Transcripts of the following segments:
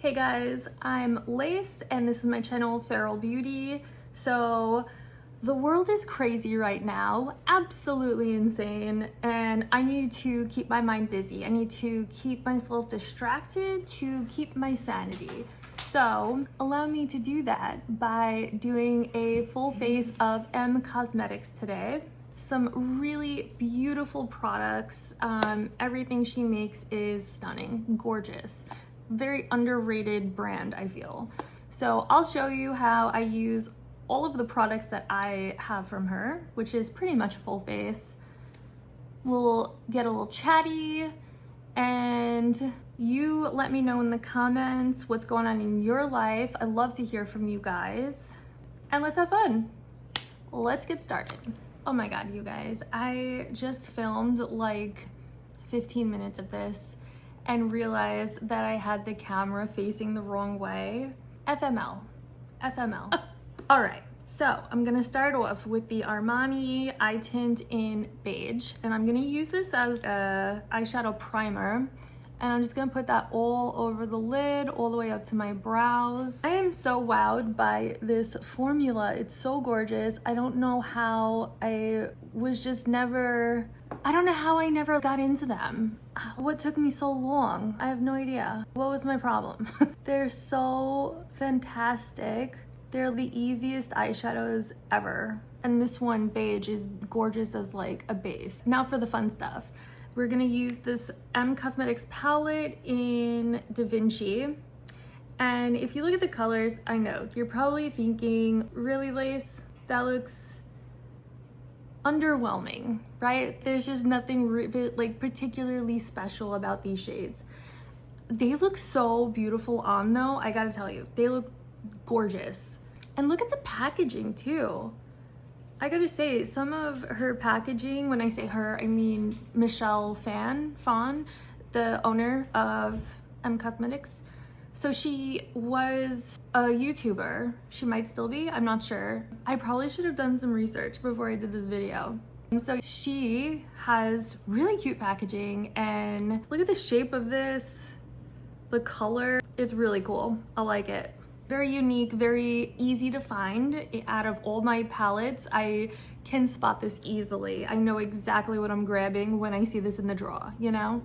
Hey guys, I'm Lace and this is my channel Feral Beauty. So the world is crazy right now, absolutely insane, and I need to keep my mind busy. I need to keep myself distracted to keep my sanity. So allow me to do that by doing a full face of M Cosmetics today. Some really beautiful products. Everything she makes is stunning, gorgeous. Very underrated brand, I feel. So I'll show you how I use all of the products that I have from her, which is pretty much a full face. We'll get a little chatty, and you let me know in the comments what's going on in your life. I love to hear from you guys, and let's have fun. Let's get started. Oh my God, you guys, I just filmed like 15 minutes of this and realized that I had the camera facing the wrong way. FML. All right, so I'm gonna start off with the Armani Eye Tint in Beige, and I'm gonna use this as a eyeshadow primer, and I'm just gonna put that all over the lid, all the way up to my brows. I am so wowed by this formula. It's so gorgeous. I don't know how I never got into them. What took me so long? I have no idea. What was my problem? They're so fantastic. They're the easiest eyeshadows ever. And this one, Beige, is gorgeous as like a base. Now for the fun stuff. We're gonna use this M Cosmetics palette in Da Vinci. And if you look at the colors, I know, you're probably thinking, really, Lace? That looks underwhelming, right? There's just nothing like particularly special about these shades. They look so beautiful on though, I gotta tell you, they look gorgeous. And look at the packaging too. I gotta say, some of her packaging, when I say her, I mean Michelle Phan, the owner of M Cosmetics. So she was a YouTuber. She might still be, I'm not sure. I probably should have done some research before I did this video. So she has really cute packaging, and look at the shape of this, the color, it's really cool. I like it. Very unique, very easy to find. Out of all my palettes, I can spot this easily. I know exactly what I'm grabbing when I see this in the drawer, you know?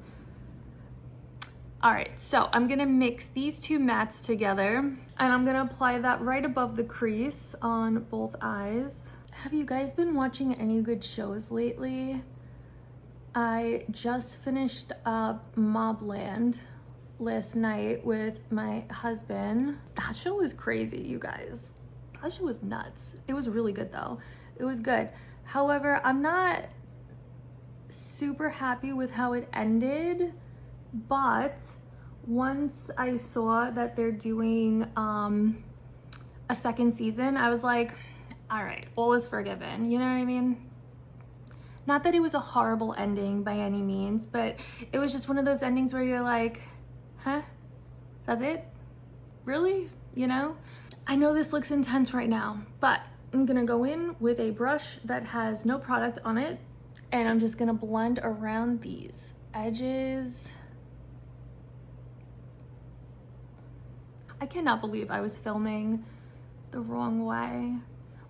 All right, so I'm gonna mix these two mattes together, and I'm gonna apply that right above the crease on both eyes. Have you guys been watching any good shows lately? I just finished up Mobland last night with my husband. That show was crazy, you guys. That show was nuts. It was really good though. It was good. However, I'm not super happy with how it ended, but once I saw that they're doing a second season, I was like, all right, all is forgiven. You know what I mean? Not that it was a horrible ending by any means, but it was just one of those endings where you're like, huh? That's it? Really? You know? I know this looks intense right now, but I'm gonna go in with a brush that has no product on it, and I'm just gonna blend around these edges. I cannot believe I was filming the wrong way.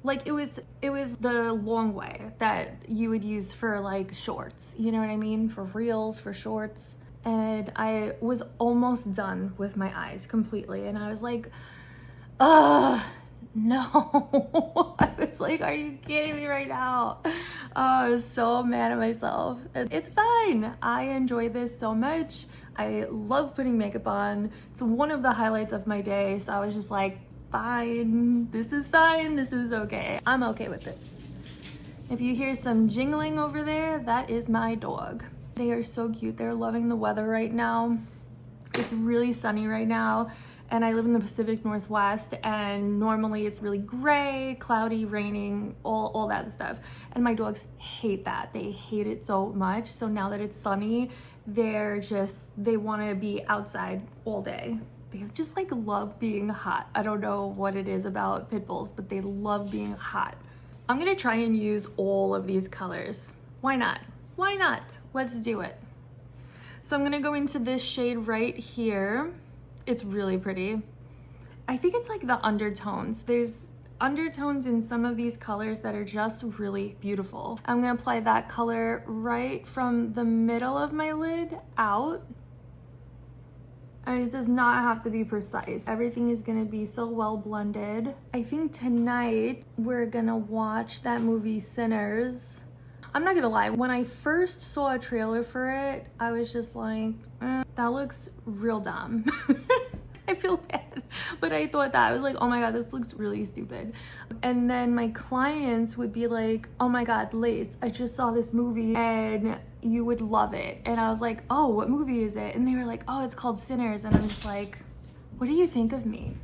Like it was the long way that you would use for like shorts, you know what I mean? For reels, for shorts. And I was almost done with my eyes completely, and I was like, no. I was like, are you kidding me right now? Oh, I was so mad at myself. It's fine. I enjoy this so much. I love putting makeup on. It's one of the highlights of my day, so I was just like, fine, this is fine, this is okay. I'm okay with this. If you hear some jingling over there, that is my dog. They are so cute. They're loving the weather right now. It's really sunny right now, and I live in the Pacific Northwest, and normally it's really gray, cloudy, raining, all that stuff. And my dogs hate that. They hate it so much. So now that it's sunny, they want to be outside all day. They just like love being hot. I don't know what it is about pit bulls, but they love being hot. I'm gonna try and use all of these colors. Why not? Why not? Let's do it. So I'm gonna go into this shade right here. It's really pretty. I think it's like the undertones. There's undertones in some of these colors that are just really beautiful. I'm gonna apply that color right from the middle of my lid out. And it does not have to be precise. Everything is gonna be so well blended. I think tonight we're gonna watch that movie Sinners. I'm not gonna lie, when I first saw a trailer for it, I was just like, that looks real dumb. I feel bad, but I thought that. I was like, oh my God, this looks really stupid. And then my clients would be like, oh my God, Lace, I just saw this movie and you would love it. And I was like, oh, what movie is it? And they were like, oh, it's called Sinners. And I'm just like, what do you think of me?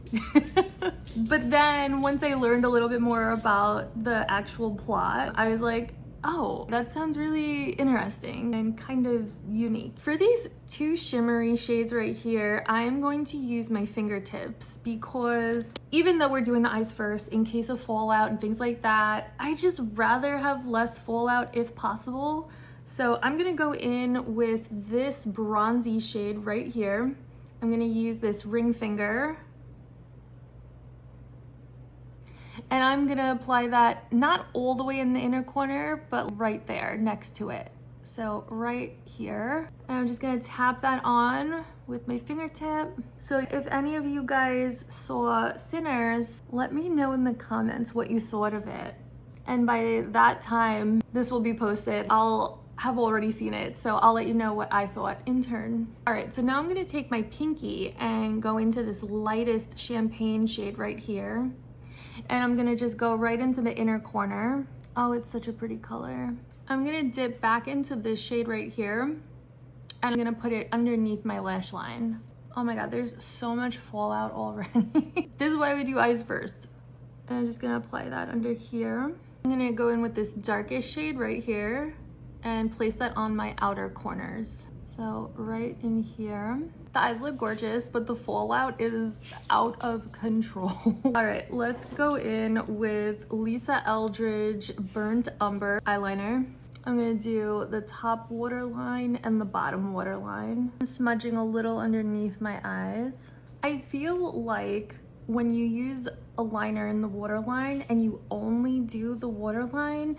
But then once I learned a little bit more about the actual plot, I was like, oh, that sounds really interesting and kind of unique. For these two shimmery shades right here, I'm going to use my fingertips because even though we're doing the eyes first, in case of fallout and things like that, I just rather have less fallout if possible. So I'm gonna go in with this bronzy shade right here. I'm gonna use this ring finger. And I'm gonna apply that not all the way in the inner corner, but right there next to it. So right here. And I'm just gonna tap that on with my fingertip. So if any of you guys saw Sinners, let me know in the comments what you thought of it. And by that time, this will be posted. I'll have already seen it, so I'll let you know what I thought in turn. All right, so now I'm gonna take my pinky and go into this lightest champagne shade right here. And I'm gonna just go right into the inner corner. Oh, it's such a pretty color. I'm gonna dip back into this shade right here, and I'm gonna put it underneath my lash line. Oh my God, there's so much fallout already. This is why we do eyes first. And I'm just gonna apply that under here. I'm gonna go in with this darkest shade right here and place that on my outer corners. So right in here. The eyes look gorgeous, but the fallout is out of control. All right, let's go in with Lisa Eldridge Burnt Umber eyeliner. I'm gonna do the top waterline and the bottom waterline. Smudging a little underneath my eyes. I feel like when you use a liner in the waterline and you only do the waterline,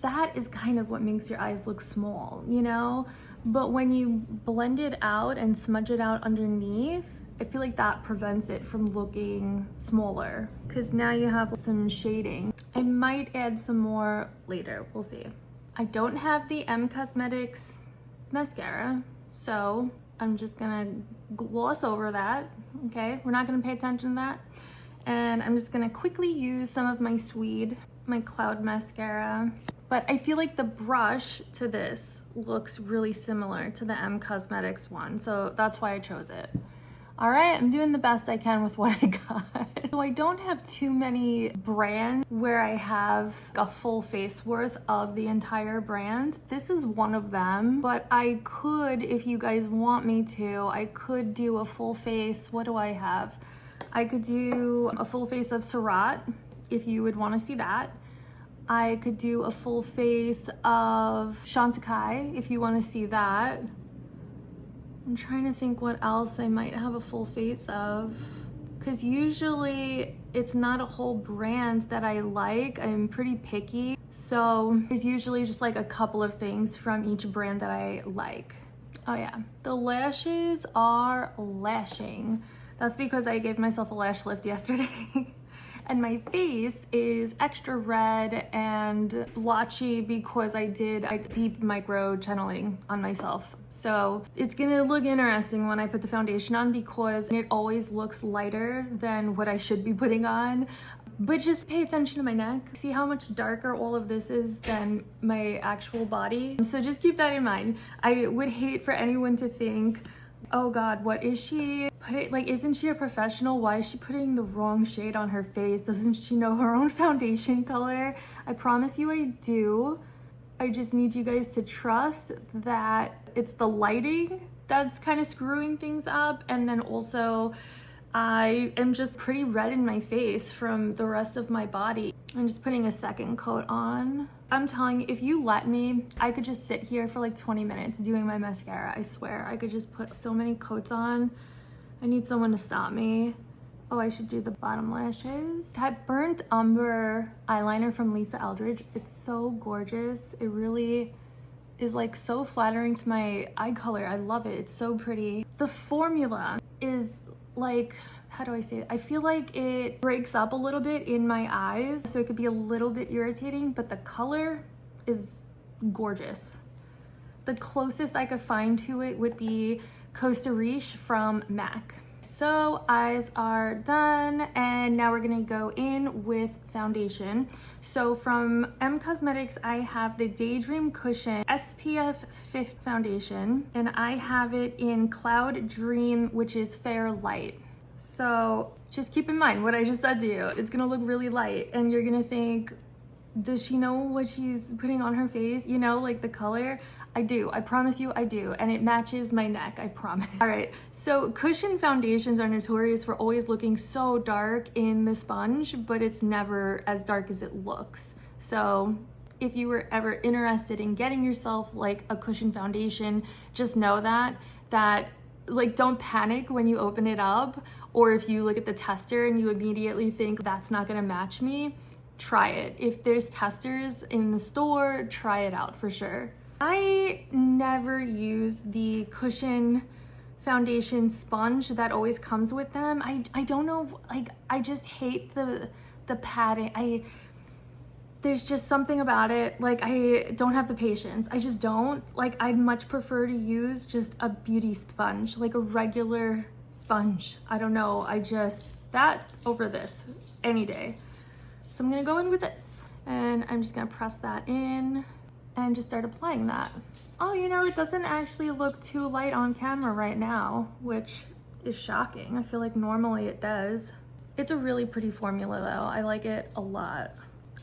that is kind of what makes your eyes look small, you know? But when you blend it out and smudge it out underneath, I feel like that prevents it from looking smaller because now you have some shading. I might add some more later, we'll see. I don't have the M Cosmetics mascara, so I'm just gonna gloss over that, okay? We're not gonna pay attention to that. And I'm just gonna quickly use some of my Swede, my Cloud mascara. But I feel like the brush to this looks really similar to the M Cosmetics one, so that's why I chose it. All right, I'm doing the best I can with what I got. So I don't have too many brands where I have a full face worth of the entire brand. This is one of them, but I could, if you guys want me to, I could do a full face. What do I have? I could do a full face of Surratt if you would want to see that. I could do a full face of Chantecaille if you want to see that. I'm trying to think what else I might have a full face of. Because usually it's not a whole brand that I like. I'm pretty picky. So it's usually just like a couple of things from each brand that I like. Oh yeah, the lashes are lashing. That's because I gave myself a lash lift yesterday. And my face is extra red and blotchy because I did a deep micro channeling on myself. So it's gonna look interesting when I put the foundation on because it always looks lighter than what I should be putting on. But just pay attention to my neck. See how much darker all of this is than my actual body. So just keep that in mind. I would hate for anyone to think, oh God, what is she? Like, isn't she a professional? Why is she putting the wrong shade on her face? Doesn't she know her own foundation color? I promise you I do. I just need you guys to trust that it's the lighting that's kind of screwing things up. And then also, I am just pretty red in my face from the rest of my body. I'm just putting a second coat on. I'm telling you, if you let me, I could just sit here for like 20 minutes doing my mascara. I swear, I could just put so many coats on. I need someone to stop me. Oh, I should do the bottom lashes. That burnt umber eyeliner from Lisa Eldridge, it's so gorgeous. It really is like so flattering to my eye color. I love it. It's so pretty. The formula is like, how do I say it? I feel like it breaks up a little bit in my eyes, so it could be a little bit irritating, but the color is gorgeous. The closest I could find to it would be Costa Riche from MAC. So eyes are done, and now we're gonna go in with foundation. So from M Cosmetics, I have the Daydream Cushion SPF 50 foundation, and I have it in Cloud Dream, which is Fair Light. So just keep in mind what I just said to you. It's gonna look really light, and you're gonna think, does she know what she's putting on her face? You know, like the color. I do, I promise you I do, and it matches my neck, I promise. All right, so cushion foundations are notorious for always looking so dark in the sponge, but it's never as dark as it looks. So if you were ever interested in getting yourself like a cushion foundation, just know that like don't panic when you open it up, or if you look at the tester and you immediately think that's not gonna match me, try it. If there's testers in the store, try it out for sure. I never use the cushion foundation sponge that always comes with them. I don't know, like I just hate the padding. There's just something about it, like I don't have the patience. I just don't. Like I'd much prefer to use just a beauty sponge, like a regular sponge. I don't know, that over this any day. So I'm gonna go in with this, and I'm just gonna press that in and just start applying that. Oh, you know, it doesn't actually look too light on camera right now, which is shocking. I feel like normally it does. It's a really pretty formula though. I like it a lot.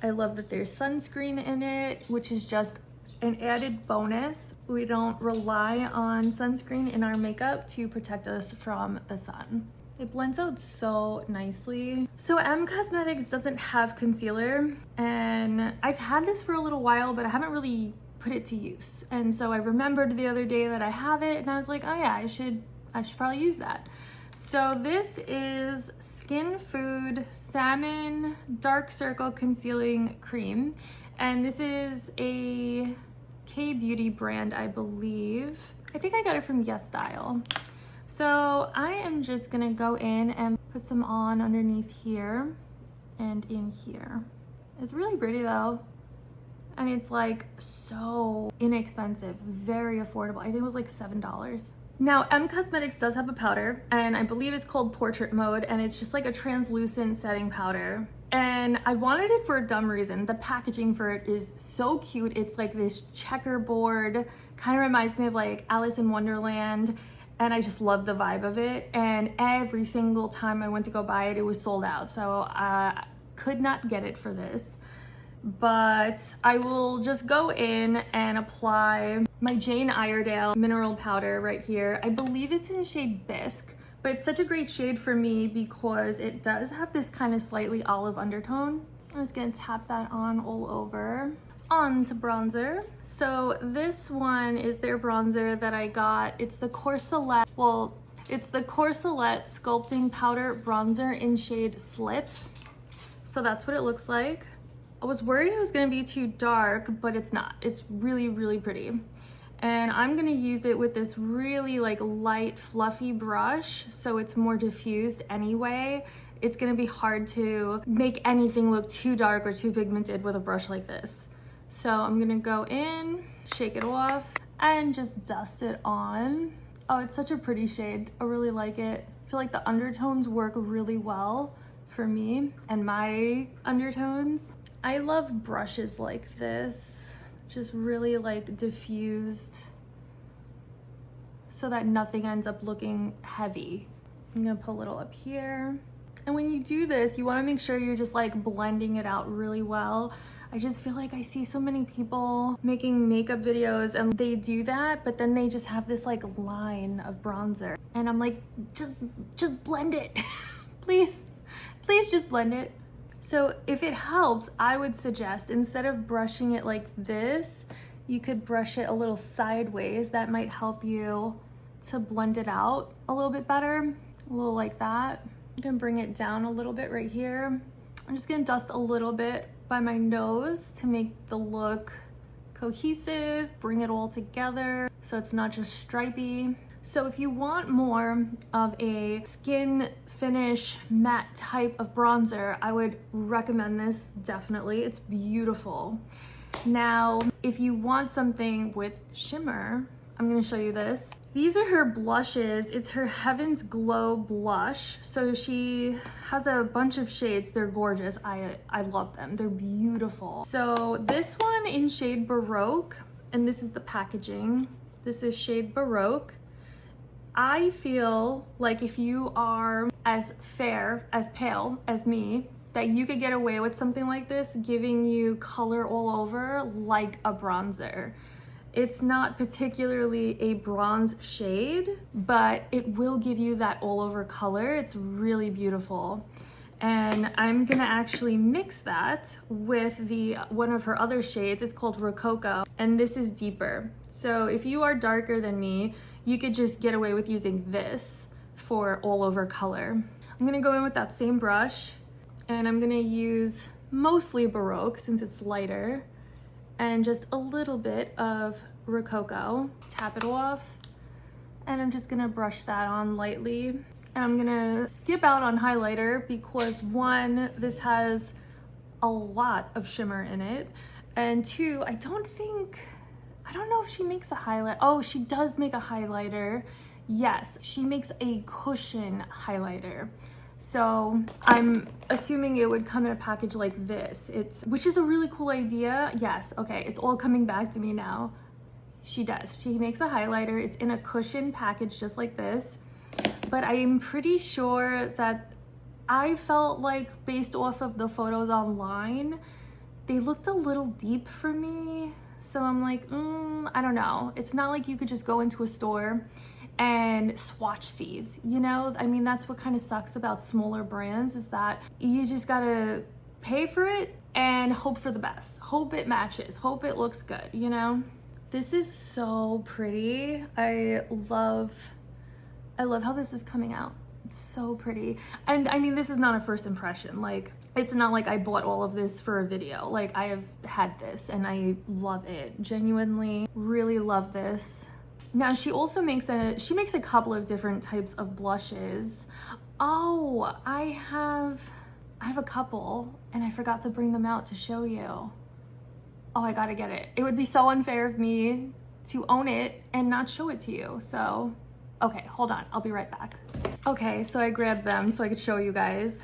I love that there's sunscreen in it, which is just an added bonus. We don't rely on sunscreen in our makeup to protect us from the sun. It blends out so nicely. So M Cosmetics doesn't have concealer, and I've had this for a little while, but I haven't really put it to use. And so I remembered the other day that I have it, and I was like, oh yeah, I should probably use that. So this is Skin Food Salmon Dark Circle Concealing Cream, and this is a K-Beauty brand, I believe. I think I got it from Yes Style. So I am just gonna go in and put some on underneath here and in here. It's really pretty though. And it's like so inexpensive, very affordable. I think it was like $7. Now M Cosmetics does have a powder, and I believe it's called Portrait Mode, and it's just like a translucent setting powder. And I wanted it for a dumb reason. The packaging for it is so cute. It's like this checkerboard, kind of reminds me of like Alice in Wonderland. And I just love the vibe of it. And every single time I went to go buy it, it was sold out. So I could not get it for this. But I will just go in and apply my Jane Iredale mineral powder right here. I believe it's in shade Bisque, but it's such a great shade for me because it does have this kind of slightly olive undertone. I'm just gonna tap that on all over. On to bronzer. So this one is their bronzer that I got. It's the Corselet, it's the Corselet Sculpting Powder Bronzer in shade Slip. So that's what it looks like. I was worried it was gonna be too dark, but it's not. It's really, really pretty. And I'm gonna use it with this really like light, fluffy brush, so it's more diffused anyway. It's gonna be hard to make anything look too dark or too pigmented with a brush like this. So I'm gonna go in, shake it off, and just dust it on. Oh, it's such a pretty shade. I really like it. I feel like the undertones work really well for me and my undertones. I love brushes like this, just really like diffused so that nothing ends up looking heavy. I'm gonna put a little up here. And when you do this, you wanna make sure you're just like blending it out really well. I just feel like I see so many people making makeup videos and they do that, but then they just have this like line of bronzer. And I'm like, just blend it. Please just blend it. So if it helps, I would suggest instead of brushing it like this, you could brush it a little sideways. That might help you to blend it out a little bit better. a little like that. You can bring it down a little bit right here. I'm just gonna dust a little bit by my nose to make the look cohesive, bring it all together so it's not just stripy. So if you want more of a skin finish matte type of bronzer, I would recommend this definitely. It's beautiful. Now, if you want something with shimmer, I'm gonna show you this. These are her blushes. It's her Heaven's Glow blush. So she has a bunch of shades. They're gorgeous. I love them. They're beautiful. So this one in shade Baroque, and this is the packaging. This is shade Baroque. I feel like if you are as fair, as pale as me, that you could get away with something like this, giving you color all over like a bronzer. It's not particularly a bronze shade, but it will give you that all over color. It's really beautiful. And I'm gonna actually mix that with one of her other shades. It's called Rococo, and this is deeper. So if you are darker than me, you could just get away with using this for all over color. I'm gonna go in with that same brush, and I'm gonna use mostly Baroque since it's lighter, and just a little bit of Rococo. Tap it off, and I'm just gonna brush that on lightly. And I'm gonna skip out on highlighter because one, this has a lot of shimmer in it, and two, I don't know if she makes a highlight. Oh, she does make a highlighter. Yes, she makes a cushion highlighter. So I'm assuming it would come in a package like this. Which is a really cool idea. Yes, okay, it's all coming back to me now. She does. She makes a highlighter. It's in a cushion package just like this. But I'm pretty sure that I felt like based off of the photos online, they looked a little deep for me. So I'm like, I don't know. It's not like you could just go into a store and swatch these, you know? I mean, that's what kind of sucks about smaller brands, is that you just gotta pay for it and hope for the best. Hope it matches, hope it looks good, you know? This is so pretty. I love how this is coming out. It's so pretty. And I mean, this is not a first impression. Like, it's not like I bought all of this for a video. Like, I have had this and I love it. Genuinely, really love this. Now, she also makes a couple of different types of blushes. Oh, I have a couple and I forgot to bring them out to show you. Oh, I gotta get it. It would be so unfair of me to own it and not show it to you. So, okay, hold on. I'll be right back. Okay, so I grabbed them so I could show you guys.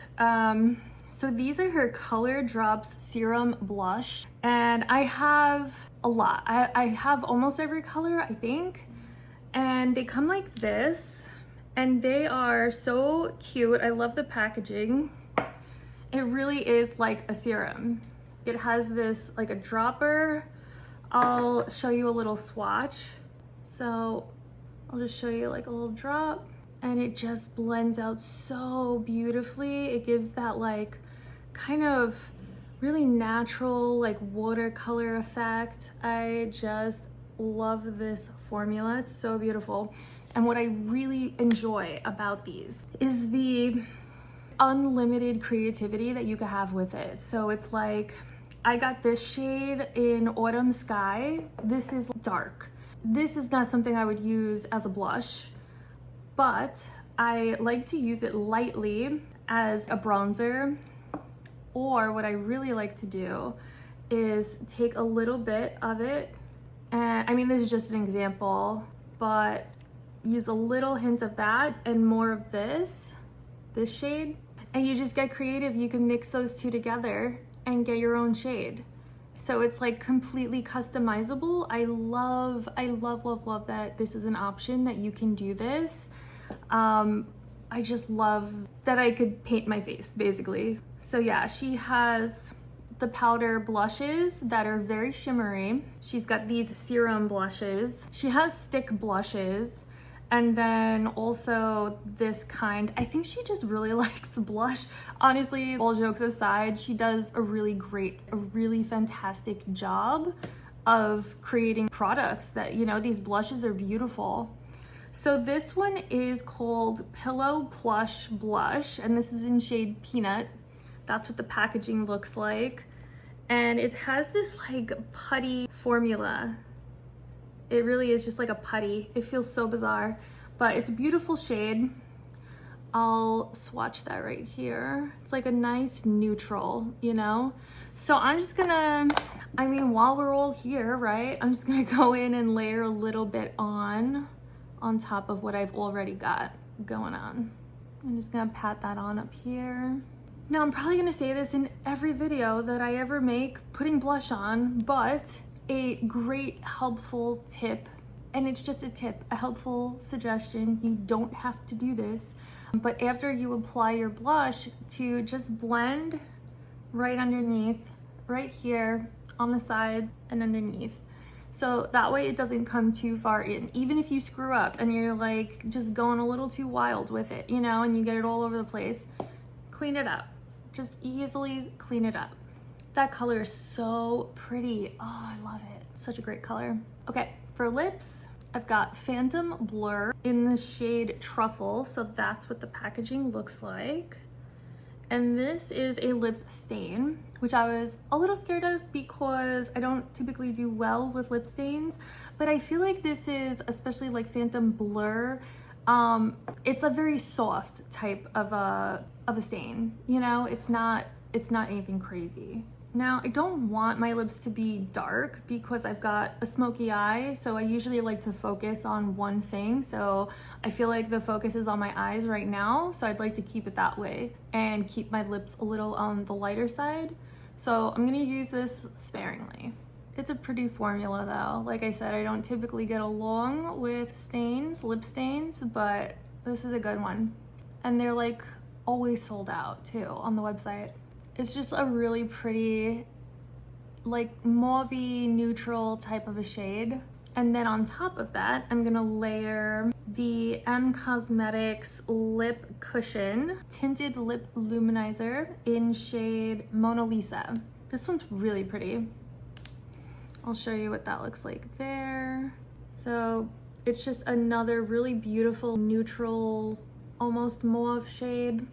So these are her Color Drops Serum Blush, and I have a lot. I have almost every color, I think, and they come like this, and they are so cute. I love the packaging. It really is like a serum. It has this, like a dropper. I'll show you a little swatch. So I'll just show you like a little drop, and it just blends out so beautifully. It gives that like kind of really natural like watercolor effect. I just love this formula. It's so beautiful. And what I really enjoy about these is the unlimited creativity that you can have with it. So it's like, I got this shade in Autumn Sky. This is dark. This is not something I would use as a blush, but I like to use it lightly as a bronzer. Or what I really like to do is take a little bit of it, and I mean, this is just an example, but use a little hint of that and more of this shade, and you just get creative. You can mix those two together and get your own shade. So it's like completely customizable. I love that this is an option, that you can do this. I just love that I could paint my face, basically. So yeah, she has the powder blushes that are very shimmery. She's got these serum blushes. She has stick blushes. And then also this kind, I think she just really likes blush. Honestly, all jokes aside, she does a really fantastic job of creating products that, you know, these blushes are beautiful. So this one is called Pillow Plush Blush, and this is in shade Peanut. That's what the packaging looks like. And it has this like putty formula. It really is just like a putty. It feels so bizarre, but it's a beautiful shade. I'll swatch that right here. It's like a nice neutral, you know? So I'm just gonna, I mean, while we're all here, right? I'm just gonna go in and layer a little bit on top of what I've already got going on. I'm just gonna pat that on up here. Now I'm probably gonna say this in every video that I ever make putting blush on, but a great helpful tip, and it's just a tip, a helpful suggestion, you don't have to do this, but after you apply your blush, to just blend right underneath, right here on the side and underneath. So that way it doesn't come too far in. Even if you screw up and you're like just going a little too wild with it, you know, and you get it all over the place, clean it up. Just easily clean it up. That color is so pretty. Oh, I love it. Such a great color. Okay, for lips, I've got Phantom Blur in the shade Truffle. So that's what the packaging looks like. And this is a lip stain, which I was a little scared of because I don't typically do well with lip stains, but I feel like this is, especially like Phantom Blur, it's a very soft type of a stain, you know? It's not anything crazy. Now, I don't want my lips to be dark because I've got a smoky eye, so I usually like to focus on one thing. So I feel like the focus is on my eyes right now, so I'd like to keep it that way and keep my lips a little on the lighter side. So I'm gonna use this sparingly. It's a pretty formula though. Like I said, I don't typically get along with stains, lip stains, but this is a good one. And they're like always sold out too on the website. It's just a really pretty, like mauvey neutral type of a shade. And then on top of that, I'm gonna layer the M Cosmetics Lip Cushion Tinted Lip Luminizer in shade Mona Lisa. This one's really pretty. I'll show you what that looks like there. So it's just another really beautiful neutral, almost mauve shade.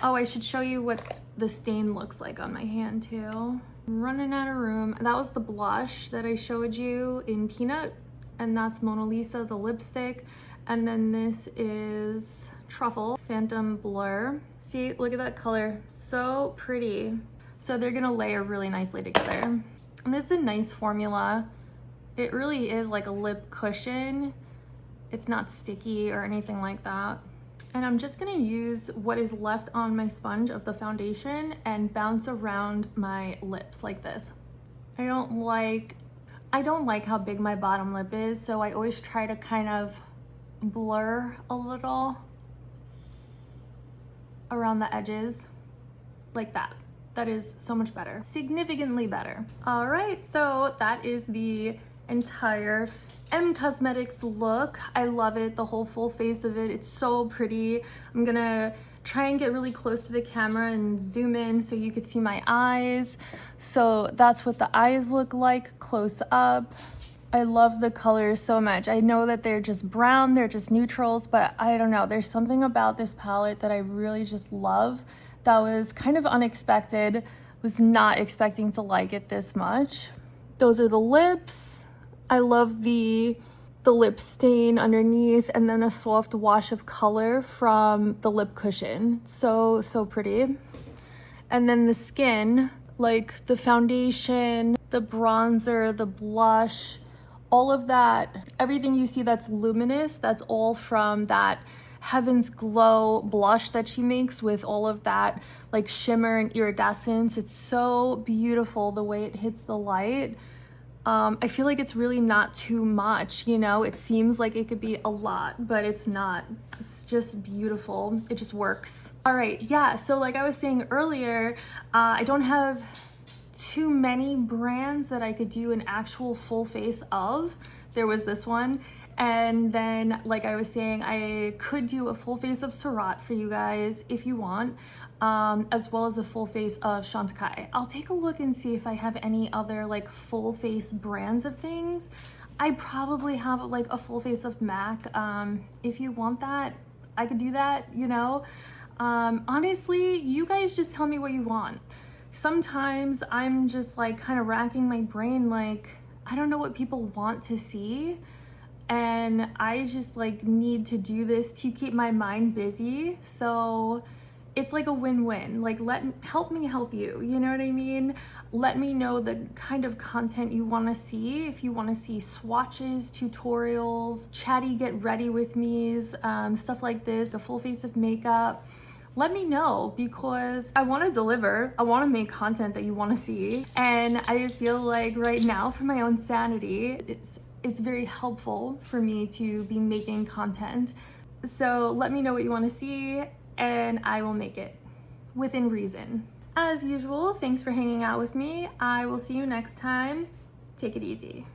Oh, I should show you what the stain looks like on my hand too. I'm running out of room. That was the blush that I showed you in Peanut, and that's Mona Lisa, the lipstick. And then this is Truffle, Phantom Blur. See, look at that color, so pretty. So they're gonna layer really nicely together. And this is a nice formula. It really is like a lip cushion. It's not sticky or anything like that. And I'm just gonna use what is left on my sponge of the foundation and bounce around my lips like this. I don't like how big my bottom lip is, so I always try to kind of blur a little around the edges like that. That is so much better, significantly better. All right, so that is the entire M Cosmetics look. I love it, the whole full face of it. It's so pretty. I'm gonna try and get really close to the camera and zoom in so you could see my eyes. So that's what the eyes look like close up. I love the colors so much. I know that they're just brown, they're just neutrals, but I don't know, there's something about this palette that I really just love. That was kind of unexpected. Was not expecting to like it this much. Those are the lips. I love the lip stain underneath, and then a soft wash of color from the lip cushion. So pretty. And then the skin, like the foundation, the bronzer, the blush, all of that, everything you see that's luminous, that's all from that Heaven's Glow blush that she makes with all of that like shimmer and iridescence. It's so beautiful the way it hits the light. I feel like it's really not too much, you know? It seems like it could be a lot, but it's not. It's just beautiful. It just works. All right, yeah, so like I was saying earlier, I don't have too many brands that I could do an actual full face of. There was this one. And then, like I was saying, I could do a full face of Surratt for you guys if you want, as well as a full face of Chantecaille. I'll take a look and see if I have any other like full face brands of things. I probably have like a full face of MAC. If you want that, I could do that, you know? Honestly, you guys just tell me what you want. Sometimes I'm just like kind of racking my brain, like, I don't know what people want to see. And I just like need to do this to keep my mind busy. So it's like a win-win. Like, help me help you, you know what I mean? Let me know the kind of content you want to see. If you want to see swatches, tutorials, chatty get ready with me's, stuff like this, a full face of makeup, let me know, because I want to deliver. I want to make content that you want to see. And I feel like right now, for my own sanity, it's very helpful for me to be making content. So let me know what you want to see and I will make it within reason. As usual, thanks for hanging out with me. I will see you next time. Take it easy.